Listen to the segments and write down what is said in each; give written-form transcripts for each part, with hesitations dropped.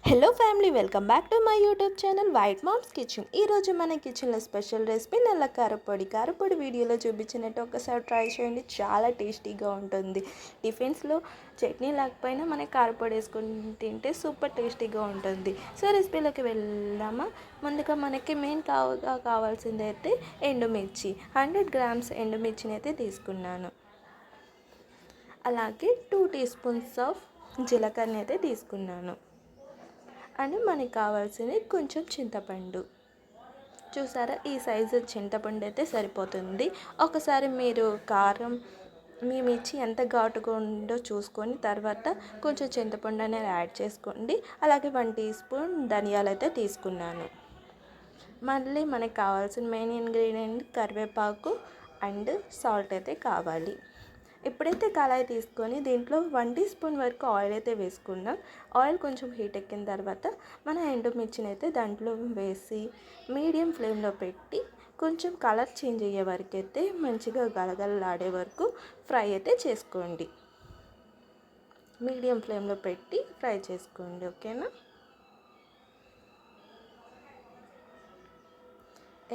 Hello family, welcome back to my YouTube channel White Mom's Kitchen. ఈరోజు మన కిచెన్లో special recipe నల్ల కారపొడి వీడియోలో చూపించినట్టు ఒకసారి ట్రై చేయండి. చాలా టేస్టీగా ఉంటుంది. టిఫిన్స్లో చట్నీ లేకపోయినా మనకి కారపొడి వేసుకొని తింటే సూపర్ టేస్టీగా ఉంటుంది. సో రెసిపీలోకి వెళ్దామా? ముందుగా మనకి మెయిన్ కావాల్సింది అయితే ఎండుమిర్చి. 100 గ్రామ్స్ ఎండుమిర్చిని అయితే తీసుకున్నాను. అలాగే 2 టీ స్పూన్స్ ఆఫ్ జీలకర్రని అయితే తీసుకున్నాను. అండ్ మనకి కావాల్సింది కొంచెం చింతపండు. చూసారా, ఈ సైజు చింతపండు అయితే సరిపోతుంది. ఒకసారి మీరు కారం మీ మిర్చి ఎంత ఘాటుగా ఉందో చూసుకొని తర్వాత కొంచెం చింతపండు అనేది యాడ్ చేసుకోండి. అలాగే 1 టీ స్పూన్ ధనియాలు అయితే తీసుకున్నాను. మళ్ళీ మనకి కావాల్సిన మెయిన్ ఇంగ్రీడియంట్ కరివేపాకు అండ్ సాల్ట్ అయితే కావాలి. ఇప్పుడైతే కళాయి తీసుకొని దీంట్లో 1 టీ స్పూన్ వరకు ఆయిల్ అయితే వేసుకున్నాం. ఆయిల్ కొంచెం హీట్ ఎక్కిన తర్వాత మన ఎండుమిర్చిని అయితే దాంట్లో వేసి మీడియం ఫ్లేమ్లో పెట్టి కొంచెం కలర్ చేంజ్ అయ్యే వరకు అయితే మంచిగా గలగలలాడే వరకు ఫ్రై అయితే చేసుకోండి. మీడియం ఫ్లేమ్లో పెట్టి ఫ్రై చేసుకోండి, ఓకేనా?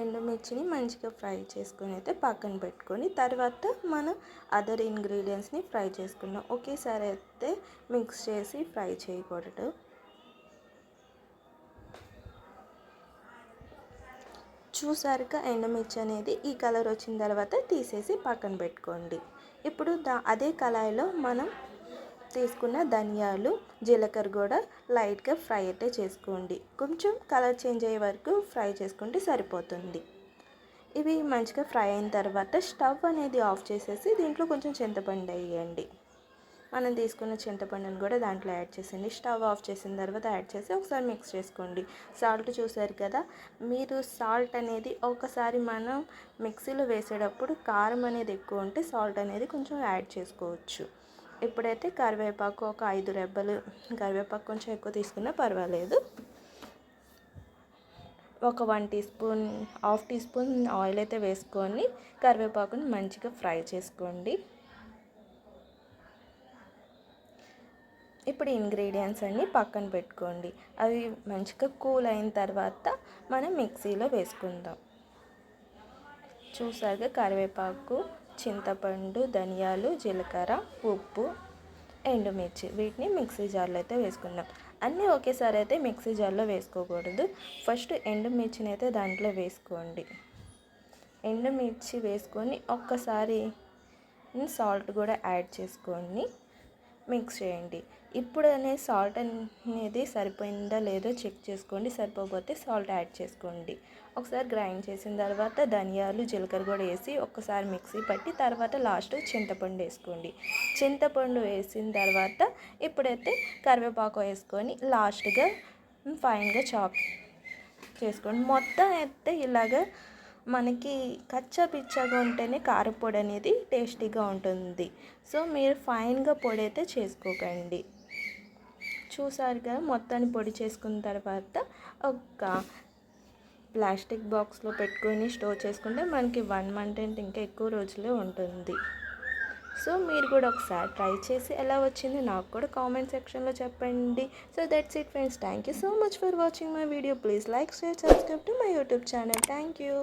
ఎండుమిర్చిని మంచిగా ఫ్రై చేసుకొని అయితే పక్కన పెట్టుకొని తర్వాత మనం అదర్ ఇంగ్రీడియంట్స్ని ఫ్రై చేసుకున్నాం. ఒకేసారి అయితే మిక్స్ చేసి ఫ్రై చేయకూడదు. చూసారుగా ఎండుమిర్చి అనేది ఈ కలర్ వచ్చిన తర్వాత తీసేసి పక్కన పెట్టుకోండి. ఇప్పుడు అదే కళాయిలో మనం తీసుకున్న ధనియాలు, జీలకర్ర కూడా లైట్గా ఫ్రై అయితే చేసుకోండి. కొంచెం కలర్ చేంజ్ అయ్యే వరకు ఫ్రై చేసుకుంటే సరిపోతుంది. ఇవి మంచిగా ఫ్రై అయిన తర్వాత స్టవ్ అనేది ఆఫ్ చేసేసి దీంట్లో కొంచెం చింతపండు వేయండి. మనం తీసుకున్న చింతపండుని కూడా దాంట్లో యాడ్ చేసేయండి. స్టవ్ ఆఫ్ చేసిన తర్వాత యాడ్ చేసి ఒకసారి మిక్స్ చేసుకోండి. సాల్ట్ చూసారు కదా, మీరు సాల్ట్ అనేది ఒకసారి మనం మిక్సీలో వేసేటప్పుడు కారం అనేది ఎక్కువ ఉంటే సాల్ట్ అనేది కొంచెం యాడ్ చేసుకోవచ్చు. ఇప్పుడైతే కరివేపాకు ఒక 5 రెబ్బలు, కరివేపాకు కొంచెం ఎక్కువ తీసుకున్నా పర్వాలేదు. ఒక 1 teaspoon, half teaspoon oil అయితే వేసుకొని కరివేపాకుని మంచిగా ఫ్రై చేసుకోండి. ఇప్పుడు ఇంగ్రీడియంట్స్ అన్నీ పక్కన పెట్టుకోండి. అవి మంచిగా కూల్ అయిన తర్వాత మనం మిక్సీలో వేసుకుందాం. చూసారుగా కరివేపాకు, చింతపండు, ధనియాలు, జీలకర్ర, ఉప్పు, ఎండుమిర్చి వీటిని మిక్సీ జార్లో అయితే వేసుకుందాం. అన్నీ ఒకేసారి అయితే మిక్సీ జార్లో వేసుకోకూడదు. ఫస్ట్ ఎండుమిర్చిని అయితే దాంట్లో వేసుకోండి. ఎండుమిర్చి వేసుకొని ఒక్కసారి సాల్ట్ కూడా యాడ్ చేసుకొని మిక్స్ చేయండి. ఇప్పుడు అనేది సాల్ట్ అనేది సరిపోయిందా లేదో చెక్ చేసుకోండి. సరిపోతే సాల్ట్ యాడ్ చేసుకోండి. ఒకసారి గ్రైండ్ చేసిన తర్వాత ధనియాలు, జీలకర్ర కూడా వేసి ఒక్కసారి మిక్సీ పట్టి తర్వాత లాస్ట్ చింతపండు వేసుకోండి. చింతపండు వేసిన తర్వాత ఇప్పుడైతే కరివేపాకు వేసుకొని లాస్ట్గా ఫైన్గా చాప్ చేసుకోండి. మొత్తం అయితే ఇలాగ మనకి కచ్చా పిచ్చాగా ఉంటేనే కారపొడి అనేది టేస్టీగా ఉంటుంది. సో మీరు ఫైన్గా పొడి అయితే చేసుకోకండి. చూసారుగా, మొత్తాన్ని పొడి చేసుకున్న తర్వాత ఒక ప్లాస్టిక్ బాక్స్లో పెట్టుకొని స్టోర్ చేసుకుంటే మనకి 1 మంత్ అంటే ఇంకా ఎక్కువ రోజులే ఉంటుంది. సో మీరు కూడా ఒకసారి ట్రై చేసి ఎలా వచ్చింది నాకు కూడా కామెంట్ సెక్షన్లో చెప్పండి. So that's it friends. Thank you so much for watching my video. Please like, share, subscribe to my YouTube channel. Thank you.